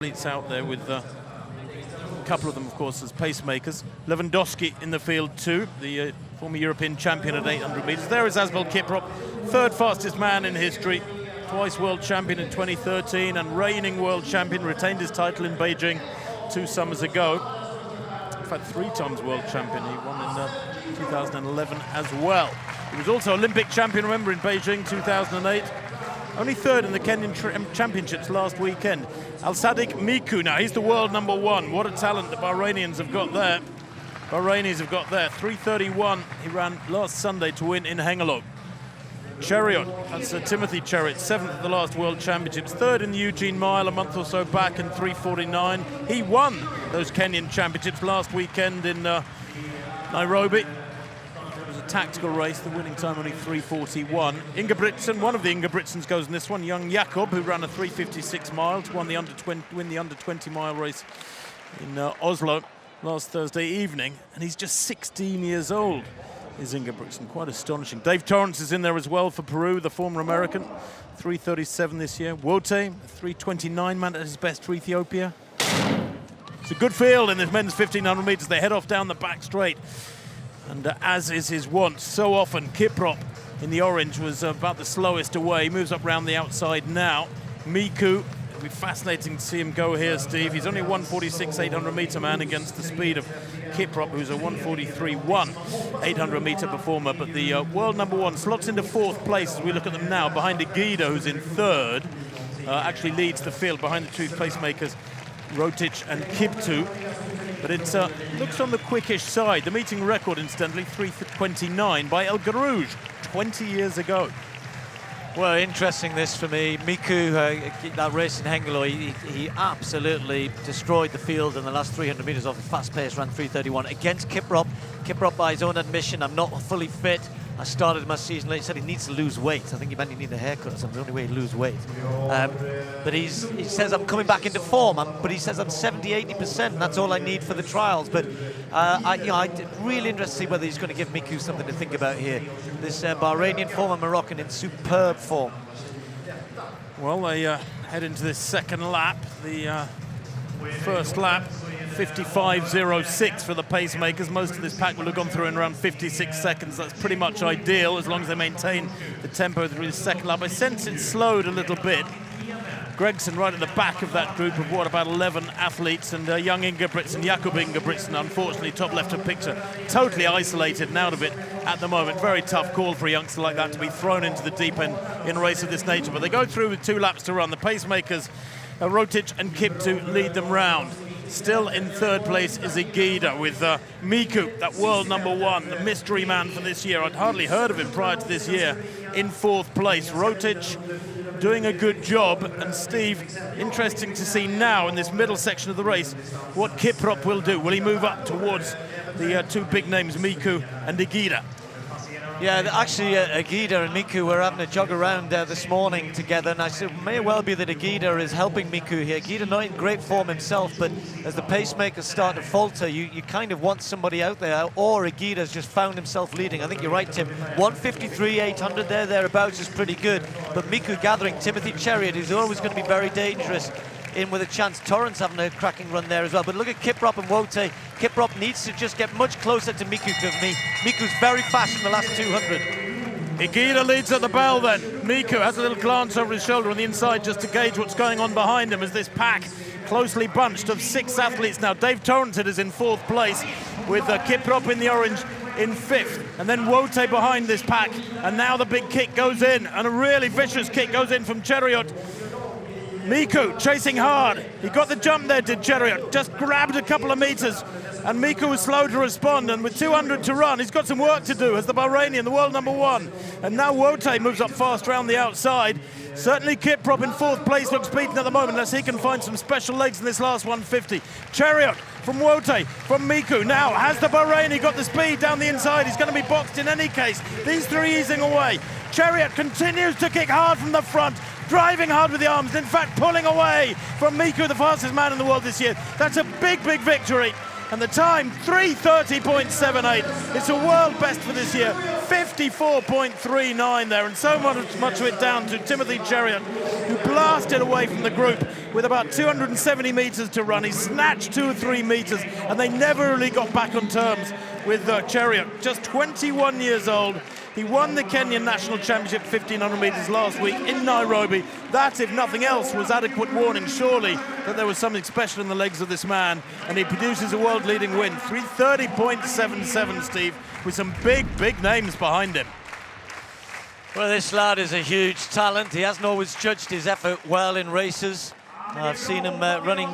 Athletes out there with a couple of them, of course, as pacemakers. Lewandowski in the field too, the former European champion at 800 meters. There is Asbel Kiprop, third fastest man in history, twice world champion in 2013 and reigning world champion, retained his title in Beijing 2 summers ago. In fact, 3 times world champion. He won in 2011 as well. He was also Olympic champion, remember, in Beijing 2008. Only third in the Kenyan Championships last weekend. Al-Sadiq Miku, now he's the world #1. What a talent the Bahrainians have got there. 3:31 he ran last Sunday to win in Hengelo. CHERUIYOT, that's Timothy CHERUIYOT, 7th at the last World Championships, 3rd in the Eugene Mile a month or so back in 3:49. He won those Kenyan Championships last weekend in Nairobi. Tactical race, the winning time only 3:41. Ingebrigtsen, one of the Ingebrigtsens goes in this one. Young Jakob, who ran a 3:56 miles, win the under 20 mile race in Oslo last Thursday evening, and he's just 16 years old. Is Ingebrigtsen, quite astonishing. Dave Torrance is in there as well for Peru, the former American, 3:37 this year. Wote, a 3:29 man at his best for Ethiopia. It's a good field in this men's 1500 meters. They head off down the back straight. And as is his wont, so often, Kiprop in the orange was about the slowest away. He moves up round the outside now. Miku, it'll be fascinating to see him go here, Steve. He's only a 1:46 800 meter man against the speed of Kiprop, who's a 1:43.1 800 meter performer. But the world #1 slots into 4th place as we look at them now, behind Agida, who's in 3rd. Actually leads the field behind the 2 pacemakers, Rotic and Kiptu. But it looks on the quickish side. The meeting record, incidentally, 3:29 by El Garouj 20 years ago. Well, interesting this for me. Miku, that race in Hengelo, he absolutely destroyed the field in the last 300 meters off his fast pace, ran 3:31 against Kiprop. Kiprop, by his own admission, I'm not fully fit. I started my season late. He said he needs to lose weight. I think he meant he needed a haircut or something. The only way he lose weight. But he says I'm coming back into form. But he says I'm 70–80%. And that's all I need for the trials. But I'm really interested to see whether he's going to give Miku something to think about here. This Bahrainian former Moroccan in superb form. Well, they head into this second lap. The first lap, 55.06 for the pacemakers. Most of this pack will have gone through in around 56 seconds. That's pretty much ideal as long as they maintain the tempo through the second lap. I sense it slowed a little bit. Gregson right at the back of that group of about 11 athletes, and young Ingebrigtsen, Jakob Ingebrigtsen, unfortunately top left of picture, totally isolated and out of it at the moment. Very tough call for a youngster like that to be thrown into the deep end in a race of this nature, but they go through with 2 laps to run. The pacemakers, Rotic and Kiptu, lead them round. Still in 3rd place is Agida with Miku, that world #1, the mystery man for this year. I'd hardly heard of him prior to this year, in 4th place. Rotic doing a good job, and Steve, interesting to see now in this middle section of the race what Kiprop will do. Will he move up towards the 2 big names, Miku and Agida? Yeah, actually, Agida and Miku were having a jog around this morning together, and I said it may well be that Agida is helping Miku here. Agida not in great form himself, but as the pacemakers start to falter, you kind of want somebody out there, or Agida's just found himself leading. I think you're right, Tim. 1:53 800 thereabouts is pretty good, but Miku gathering Timothy CHERUIYOT, who's always going to be very dangerous, in with a chance. Torrance having a cracking run there as well. But look at Kiprop and Wote. Kiprop needs to just get much closer to Miku for me. Miku's very fast in the last 200. Agida leads at the bell then. Miku has a little glance over his shoulder on the inside just to gauge what's going on behind him as this pack closely bunched of 6 athletes now. Dave Torrance is in 4th place with Kiprop in the orange in 5th, and then Wote behind this pack, and now the big kick goes in, and a really vicious kick goes in from CHERUIYOT. Miku chasing hard. He got the jump there, did CHERUIYOT. Just grabbed a couple of meters, and Miku was slow to respond, and with 200 to run, he's got some work to do as the Bahrainian, the world #1. And now Wote moves up fast around the outside. Certainly Kiprop in 4th place looks beaten at the moment, unless he can find some special legs in this last 150. CHERUIYOT from Wote, from Miku. Now, has the Bahraini got the speed down the inside? He's going to be boxed in any case. These 3 easing away. CHERUIYOT continues to kick hard from the front, driving hard with the arms, in fact pulling away from Miku, the fastest man in the world this year. That's a big, big victory. And the time, 3:30.78. It's a world best for this year, 54.39 there, and so much of it down to Timothy CHERUIYOT who blasted away from the group with about 270 metres to run. He snatched 2 or 3 metres, and they never really got back on terms with Cheruiyot. Just 21 years old. He won the Kenyan National Championship 1500 metres last week in Nairobi. That, if nothing else, was adequate warning, surely, that there was something special in the legs of this man, and he produces a world-leading win. 3:30.77, Steve, with some big, big names behind him. Well, this lad is a huge talent. He hasn't always judged his effort well in races. I've seen him running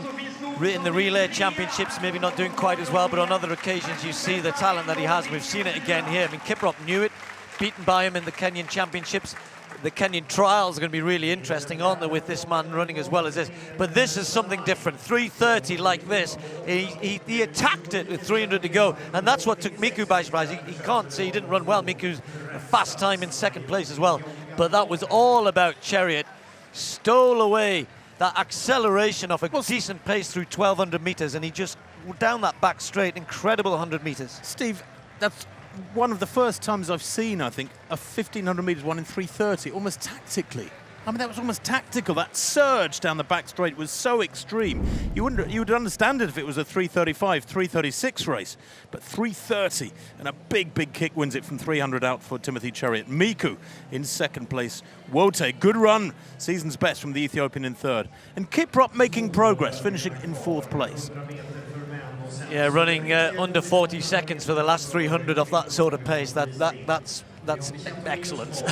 in the relay championships, maybe not doing quite as well, but on other occasions you see the talent that he has. We've seen it again here. I mean, Kiprop knew it, beaten by him in the Kenyan championships. The Kenyan trials are going to be really interesting, aren't they, with this man running as well as this. But this is something different. 3:30 like this. He attacked it with 300 to go, and that's what took Miku by surprise. He can't say he didn't run well. Miku's a fast time in second place as well. But that was all about Cheruiyot. Stole away that acceleration of a decent pace through 1,200 metres, and he just down that back straight. Incredible 100 metres. Steve, that's one of the first times I've seen, I think, a 1,500 metres won in 3:30, almost tactically. I mean, that was almost tactical. That surge down the back straight was so extreme. You would understand it if it was a 3:35, 3:36 race, but 3:30, and a big, big kick wins it from 300 out for Timothy Cheruiyot. Miku in second place. Wote, good run, season's best from the Ethiopian in third. And Kiprop making progress, finishing in fourth place. Yeah, running under 40 seconds for the last 300 off that sort of pace. That's excellent.